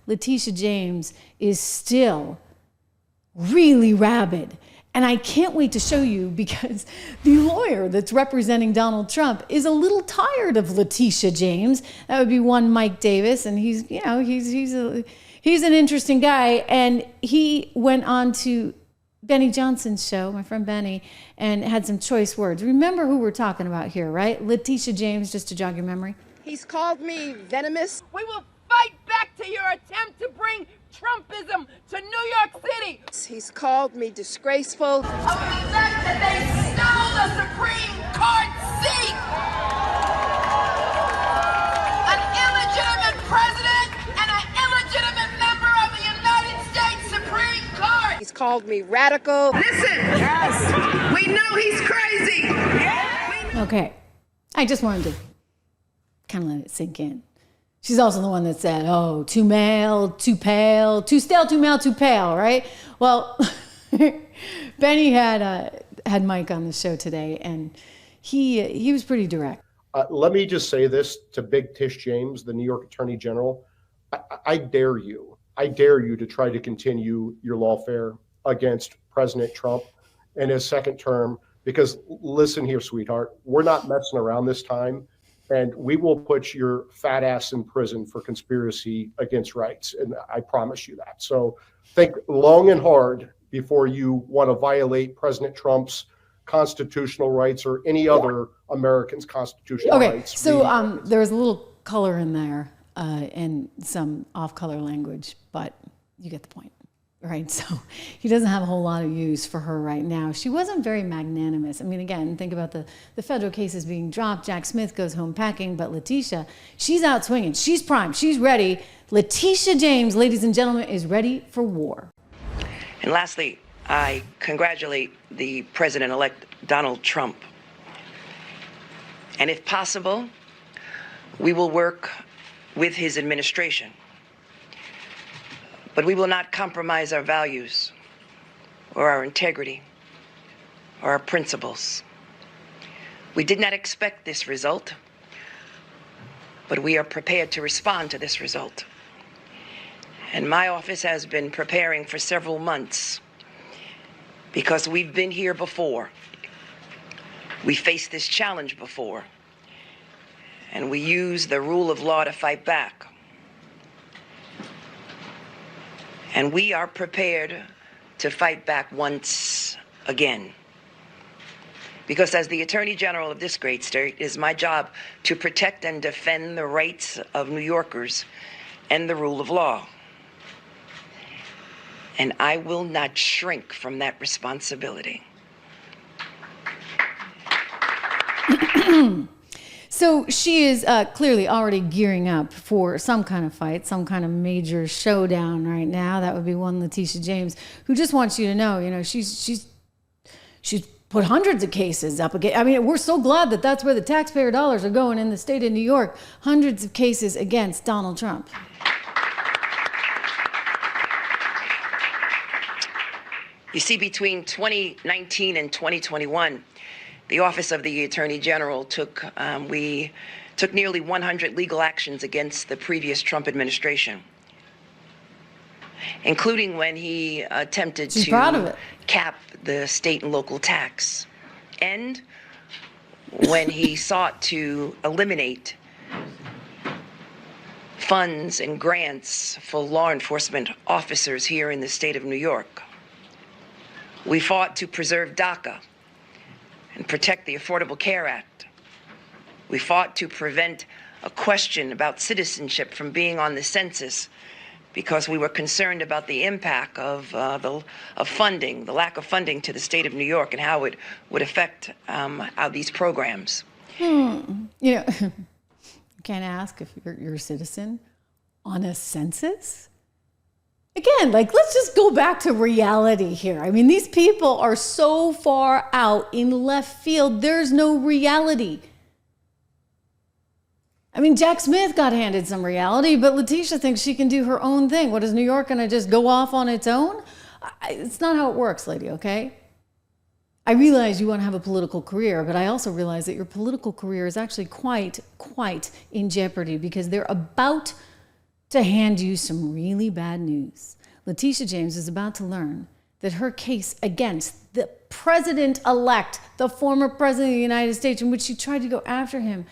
Letitia James is still really rabid. And I can't wait to show you, because the lawyer that's representing Donald Trump is a little tired of Letitia James. That would be one Mike Davis, and he's an interesting guy. And he went on to Benny Johnson's show, my friend Benny, and had some choice words. Remember who we're talking about here, right? Letitia James, just to jog your memory. He's called me venomous. We will fight back to your attempt to bring Trumpism to New York City. He's called me disgraceful. Of the fact that they stole the Supreme Court seat. An illegitimate president and an illegitimate member of the United States Supreme Court. He's called me radical. Listen, yes, we know he's crazy. Yeah. Okay, I just wanted to kind of let it sink in. She's also the one that said, oh, too male, too pale, too stale, too male, too pale, right? Well, Benny had Mike on the show today, and he was pretty direct. Let me just say this to Big Tish James, the New York Attorney General. I dare you to try to continue your lawfare against President Trump in his second term, because listen here, sweetheart, we're not messing around this time. And we will put your fat ass in prison for conspiracy against rights. And I promise you that. So think long and hard before you want to violate President Trump's constitutional rights or any other American's constitutional rights. Okay, so there was a little color in there and some off-color language, but you get the point. Right, so he doesn't have a whole lot of use for her right now. She wasn't very magnanimous. I mean, again, think about the federal cases being dropped. Jack Smith goes home packing, but Letitia, she's out swinging. She's primed. She's ready. Letitia James, ladies and gentlemen, is ready for war. And lastly, I congratulate the President-elect Donald Trump. And if possible, we will work with his administration. But we will not compromise our values or our integrity or our principles. We did not expect this result, but we are prepared to respond to this result. And my office has been preparing for several months because we've been here before. We faced this challenge before, and we used the rule of law to fight back. And we are prepared to fight back once again. Because as the Attorney General of this great state, it is my job to protect and defend the rights of New Yorkers and the rule of law. And I will not shrink from that responsibility. So she is clearly already gearing up for some kind of fight, some kind of major showdown right now. That would be one Letitia James, who just wants you to know, she's put hundreds of cases up again. I mean, we're so glad that that's where the taxpayer dollars are going in the state of New York. Hundreds of cases against Donald Trump. You see, between 2019 and 2021, the Office of the Attorney General took nearly 100 legal actions against the previous Trump administration, including when he attempted to cap the state and local tax, and when he sought to eliminate funds and grants for law enforcement officers here in the state of New York. We fought to preserve DACA and protect the Affordable Care Act. We fought to prevent a question about citizenship from being on the census because we were concerned about the impact of funding, the lack of funding to the state of New York and how it would affect these programs. You can't ask if you're a citizen on a census? Again, let's just go back to reality here. I mean, these people are so far out in left field, there's no reality. I mean, Jack Smith got handed some reality, but Letitia thinks she can do her own thing. What, is New York going to just go off on its own? It's not how it works, lady, okay? I realize you want to have a political career, but I also realize that your political career is actually quite in jeopardy because they're about to hand you some really bad news. Letitia James is about to learn that her case against the president-elect, the former president of the United States, in which she tried to go after him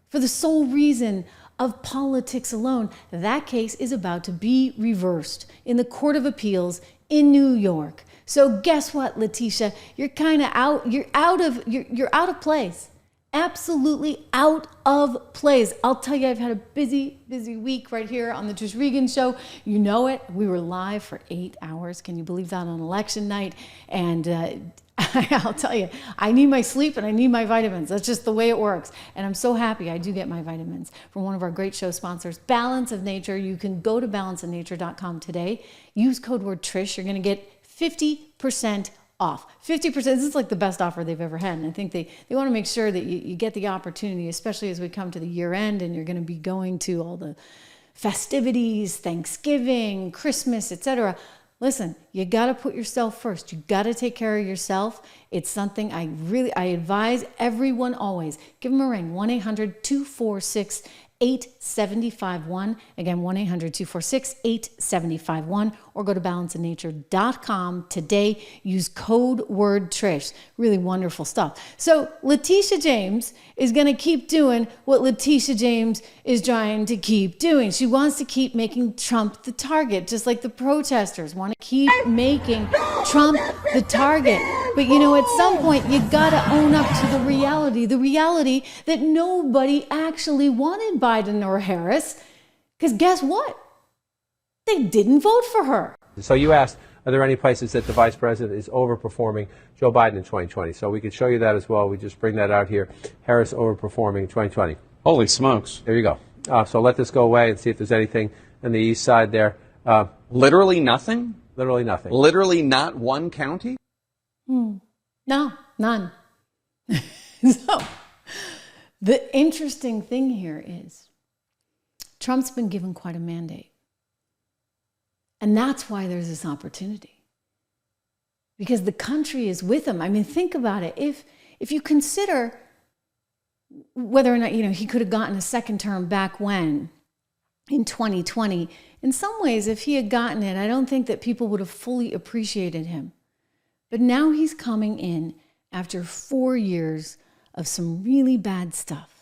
for the sole reason of politics alone, that case is about to be reversed in the Court of Appeals in New York. So guess what, Letitia? You're kind of out. You're out of place. Absolutely out of place. I'll tell you, I've had a busy week right here on the Trish Regan show. You know it. We were live for 8 hours. Can you believe that, on election night? And I'll tell you, I need my sleep and I need my vitamins. That's just the way it works. And I'm so happy I do get my vitamins from one of our great show sponsors, Balance of Nature. You can go to balanceofnature.com today. Use code word Trish. You're going to get 50% off. 50%. This is like the best offer they've ever had. And I think they want to make sure that you get the opportunity, especially as we come to the year end and you're going to be going to all the festivities, Thanksgiving, Christmas, etc. Listen, you got to put yourself first. You got to take care of yourself. It's something I advise everyone always. Give them a ring, 1-800-246-8751. Again, 1-800-246-8751, or go to balanceofnature.com today. Use code word Trish. Really wonderful stuff. So Letitia James is going to keep doing what Letitia James is trying to keep doing. She wants to keep making Trump the target, just like the protesters want to keep making Trump the target. But you know, at some point, you got to own up to the reality that nobody actually wanted Biden or Harris, because guess what? They didn't vote for her. So you asked, are there any places that the vice president is overperforming Joe Biden in 2020? So we could show you that as well. We just bring that out here. Harris overperforming in 2020. Holy smokes. There you go. So let this go away and see if there's anything on the east side there. Literally nothing? Literally nothing. Literally not one county? No, none. So the interesting thing here is Trump's been given quite a mandate. And that's why there's this opportunity. Because the country is with him. I mean, think about it. If you consider whether or not, he could have gotten a second term back when, in 2020, in some ways, if he had gotten it, I don't think that people would have fully appreciated him. But now he's coming in after 4 years of some really bad stuff.